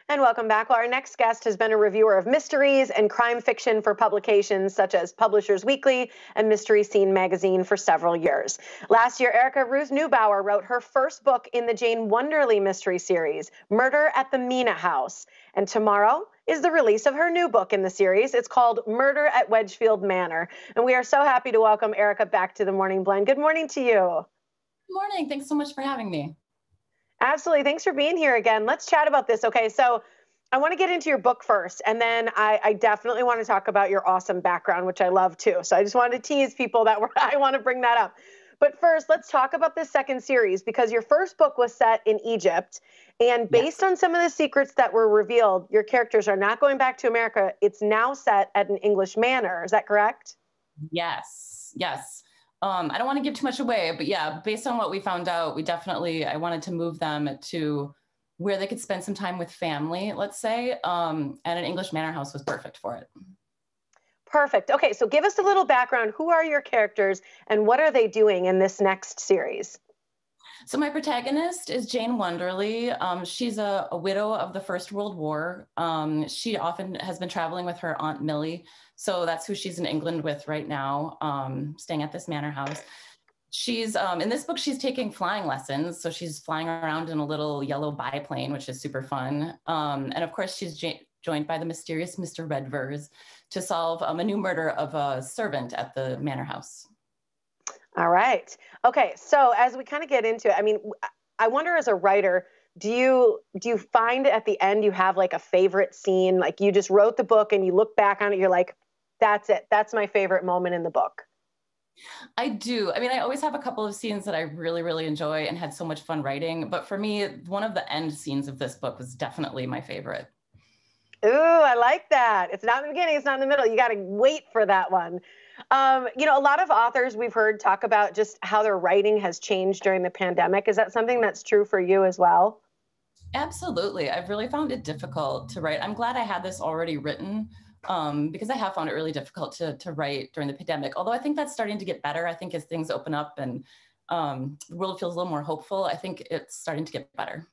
And welcome back. Well, our next guest has been a reviewer of mysteries and crime fiction for publications such as Publishers Weekly and Mystery Scene magazine for several years. Last year, Erica Ruth Neubauer wrote her first book in the Jane Wonderly mystery series, Murder at the Mina House. And tomorrow is the release of her new book in the series. It's called Murder at Wedgefield Manor. And we are so happy to welcome Erica back to the Morning Blend. Good morning to you. Good morning. Thanks so much for having me. Absolutely. Thanks for being here again. Let's chat about this. Okay, so I want to get into your book first, and then I definitely want to talk about your awesome background, which I love too. So I just wanted to tease people that I want to bring that up. But first, let's talk about the second series, because your first book was set in Egypt. And based on some of the secrets that were revealed, your characters are not going back to America. It's now set at an English manor. Is that correct? Yes. Yes. I don't want to give too much away, but yeah, based on what we found out, I wanted to move them to where they could spend some time with family, let's say, and an English manor house was perfect for it. Perfect. Okay, so give us a little background. Who are your characters and what are they doing in this next series? So my protagonist is Jane Wonderly. She's a widow of the First World War. She often has been traveling with her Aunt Millie. So that's who she's in England with right now, staying at this manor house. She's, in this book, she's taking flying lessons. So she's flying around in a little yellow biplane, which is super fun. And of course, she's joined by the mysterious Mr. Redvers to solve a new murder of a servant at the manor house. All right. Okay. So as we kind of get into it, I mean, I wonder as a writer, do you find at the end you have like a favorite scene? Like you just wrote the book and you look back on it, you're like, that's it. That's my favorite moment in the book. I do. I mean, I always have a couple of scenes that I really, really enjoy and had so much fun writing. But for me, one of the end scenes of this book was definitely my favorite. Ooh, I like that. It's not in the beginning, it's not in the middle. You got to wait for that one. A lot of authors we've heard talk about just how their writing has changed during the pandemic. Is that something that's true for you as well? Absolutely. I've really found it difficult to write. I'm glad I had this already written because I have found it really difficult to write during the pandemic. Although I think that's starting to get better. I think as things open up and the world feels a little more hopeful, I think it's starting to get better.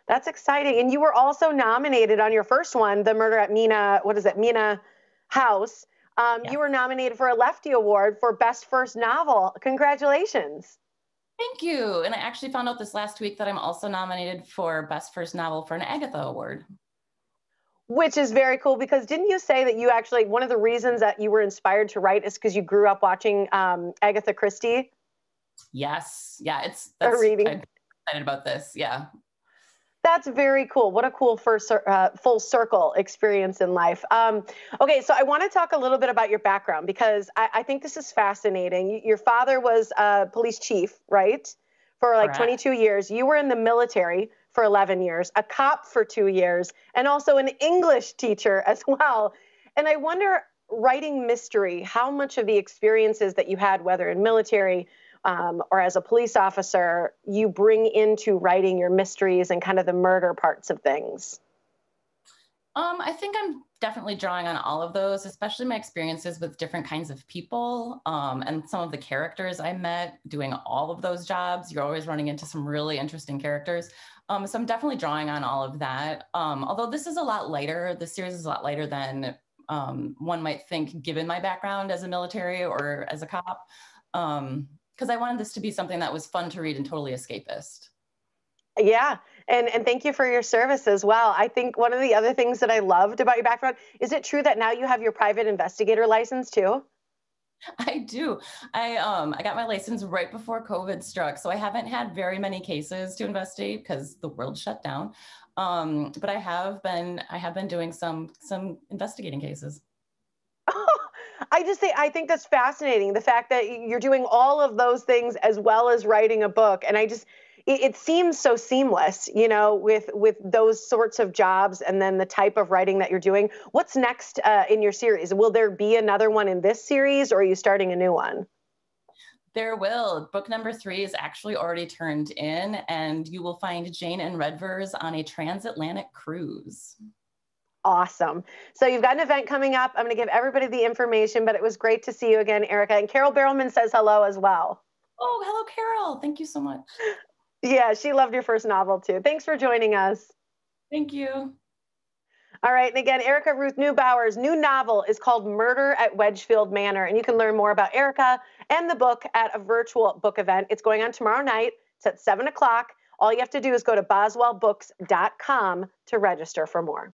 That's exciting. And you were also nominated on your first one, the Murder at Mina, what is it, Mina House. Yeah. You were nominated for a Lefty Award for Best First Novel. Congratulations. Thank you. And I actually found out this last week that I'm also nominated for Best First Novel for an Agatha Award. Which is very cool, because didn't you say that you actually, one of the reasons that you were inspired to write is because you grew up watching Agatha Christie? Yes. Yeah. Reading. I'm excited about this. Yeah. That's very cool. What a cool first full circle experience in life. Okay, so I want to talk a little bit about your background, because I think this is fascinating. Your father was a police chief, right? For like Correct. 22 years. You were in the military for 11 years, a cop for 2 years, and also an English teacher as well. And I wonder, writing mystery, how much of the experiences that you had, whether in military or as a police officer, you bring into writing your mysteries and kind of the murder parts of things? I think I'm definitely drawing on all of those, especially my experiences with different kinds of people and some of the characters I met doing all of those jobs. You're always running into some really interesting characters. So I'm definitely drawing on all of that. Although this is a lot lighter, the series is a lot lighter than one might think, given my background as a military or as a cop. Because I wanted this to be something that was fun to read and totally escapist. Yeah. And thank you for your service as well. I think one of the other things that I loved about your background, is it true that now you have your private investigator license too? I do. I got my license right before COVID struck, so I haven't had very many cases to investigate because the world shut down. But I have been doing some investigating cases. I think that's fascinating. The fact that you're doing all of those things as well as writing a book. And it seems so seamless, with those sorts of jobs and then the type of writing that you're doing. What's next in your series? Will there be another one in this series, or are you starting a new one? There will. Book number 3 is actually already turned in, and you will find Jane and Redvers on a transatlantic cruise. Awesome. So you've got an event coming up. I'm going to give everybody the information, but it was great to see you again, Erica. And Carol Barrelman says hello as well. Oh, hello, Carol. Thank you so much. Yeah, she loved your first novel too. Thanks for joining us. Thank you. All right, and again, Erica Ruth Neubauer's new novel is called Murder at Wedgefield Manor, and you can learn more about Erica and the book at a virtual book event. It's going on tomorrow night. It's at 7 o'clock. All you have to do is go to boswellbooks.com to register for more.